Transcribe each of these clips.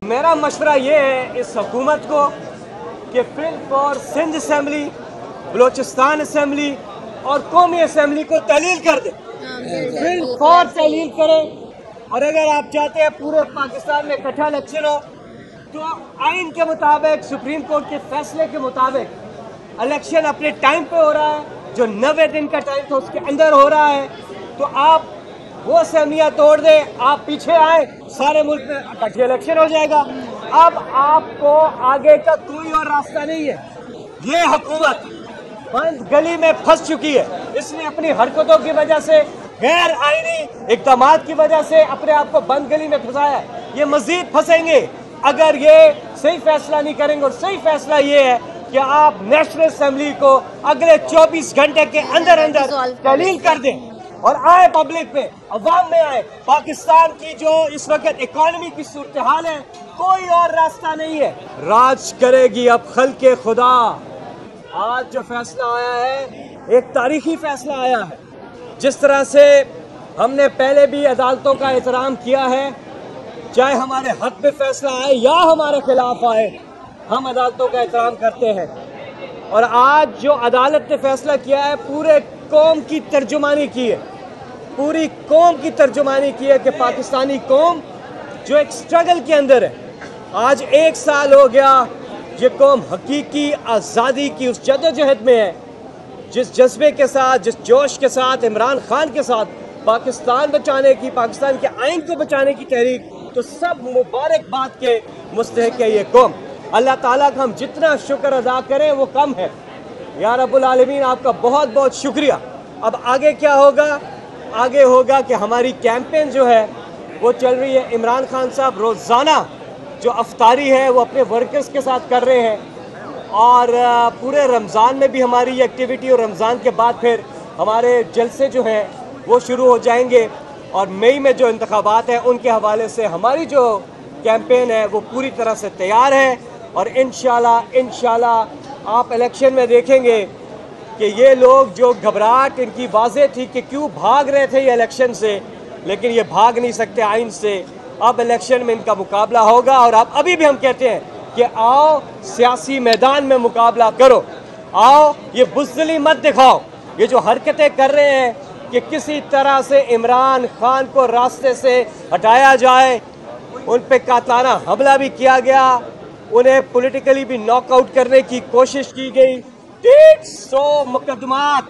मेरा मशवरा ये है इस हुकूमत को कि फिल फॉर सिंध असम्बली, बलोचिस्तान असम्बली और कौमी असम्बली को तहलील कर दे। फिल फॉर तहलील करें। और अगर आप चाहते हैं पूरे पाकिस्तान में इकट्ठा इलेक्शन हो तो आइन के मुताबिक, सुप्रीम कोर्ट के फैसले के मुताबिक इलेक्शन अपने टाइम पे हो रहा है। जो 90 दिन का टाइम था उसके अंदर हो रहा है। तो आप वो असहमियाँ तोड़ दे, आप पीछे आए, सारे मुल्क में इकट्ठे इलेक्शन हो जाएगा। अब आपको आगे का कोई और रास्ता नहीं है। ये हुकूमत बंद गली में फंस चुकी है। इसने अपनी हरकतों की वजह से, गैर आईनी इक़दामात की वजह से अपने आप को बंद गली में फंसाया है। ये मजीद फंसेंगे अगर ये सही फैसला नहीं करेंगे। और सही फैसला ये है कि आप नेशनल असम्बली को अगले 24 घंटे के अंदर अंदर तहलील कर दें और आए पब्लिक में, अवाम में आए। पाकिस्तान की जो इस वक्त इकोनॉमी की सूरत हाल है, कोई और रास्ता नहीं है। राज करेगी अब खल्के खुदा। आज जो फैसला आया है एक तारीखी फैसला आया है। जिस तरह से हमने पहले भी अदालतों का एहतराम किया है, चाहे हमारे हक में फैसला आए या हमारे खिलाफ आए, हम अदालतों का एहतराम करते हैं। और आज जो अदालत ने फैसला किया है, पूरे कौम की तर्जुमानी की है, पूरी कौम की तर्जुमानी की है कि पाकिस्तानी कौम जो एक स्ट्रगल के अंदर है। आज 1 साल हो गया ये कौम हकीकी आज़ादी की उस जदोजहद में है, जिस जज्बे के साथ, जिस जोश के साथ इमरान खान के साथ पाकिस्तान बचाने की, पाकिस्तान के आइन को बचाने की तहरीक, तो सब मुबारकबाद के मुस्तहिक है ये कौम। अल्लाह ताला का हम जितना शुक्र अदा करें वो कम है। या रब्बुल आलमीन, आपका बहुत बहुत शुक्रिया। अब आगे क्या होगा? आगे होगा कि हमारी कैंपेन जो है वो चल रही है। इमरान खान साहब रोज़ाना जो अफ्तारी है वो अपने वर्कर्स के साथ कर रहे हैं। और पूरे रमज़ान में भी हमारी ये एक्टिविटी, और रमज़ान के बाद फिर हमारे जलसे जो हैं वो शुरू हो जाएंगे। और मई में जो इंतखाबात हैं उनके हवाले से हमारी जो कैंपेन है वो पूरी तरह से तैयार है। और इंशाल्लाह आप इलेक्शन में देखेंगे कि ये लोग, जो घबराहट इनकी वाज़ेह थी कि क्यों भाग रहे थे ये इलेक्शन से, लेकिन ये भाग नहीं सकते आइन से। अब इलेक्शन में इनका मुकाबला होगा। और आप अभी भी हम कहते हैं कि आओ सियासी मैदान में मुकाबला करो, आओ ये बुज़दिली मत दिखाओ। ये जो हरकतें कर रहे हैं कि किसी तरह से इमरान खान को रास्ते से हटाया जाए, उन पे कातलाना हमला भी किया गया, उन्हें पॉलिटिकली भी नॉकआउट करने की कोशिश की गई। 150 मुकदमात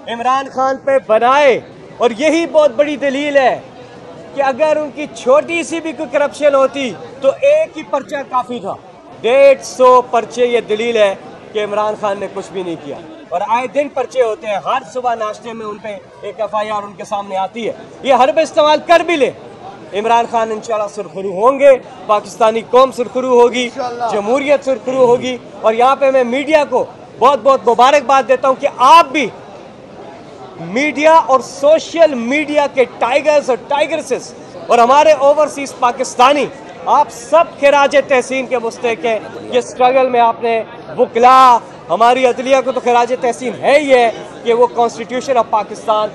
इमरान खान पे बनाए। और यही बहुत बड़ी दलील है कि अगर उनकी छोटी सी भी कोई करप्शन होती तो एक ही पर्चा काफ़ी था। 150 पर्चे, ये दलील है कि इमरान खान ने कुछ भी नहीं किया। और आए दिन पर्चे होते हैं, हर सुबह नाश्ते में उन पे एक FIR उनके सामने आती है। ये हर पे इस्तेमाल कर भी ले, इमरान खान इंशाल्लाह सुरखरू होंगे, पाकिस्तानी कौम सुरखरू होगी, जमहूरियत सुरखरू होगी। और यहाँ पे मैं मीडिया को बहुत बहुत मुबारकबाद देता हूँ कि आप भी मीडिया और सोशल मीडिया के टाइगर्स और टाइगर्सेस और हमारे ओवरसीज पाकिस्तानी, आप सब खिराज तहसीन के मुस्तहिक हैं। ये स्ट्रगल में आपने वकला, हमारी अदलिया को तो खिराज तहसीन है ही है कि वो कॉन्स्टिट्यूशन ऑफ पाकिस्तान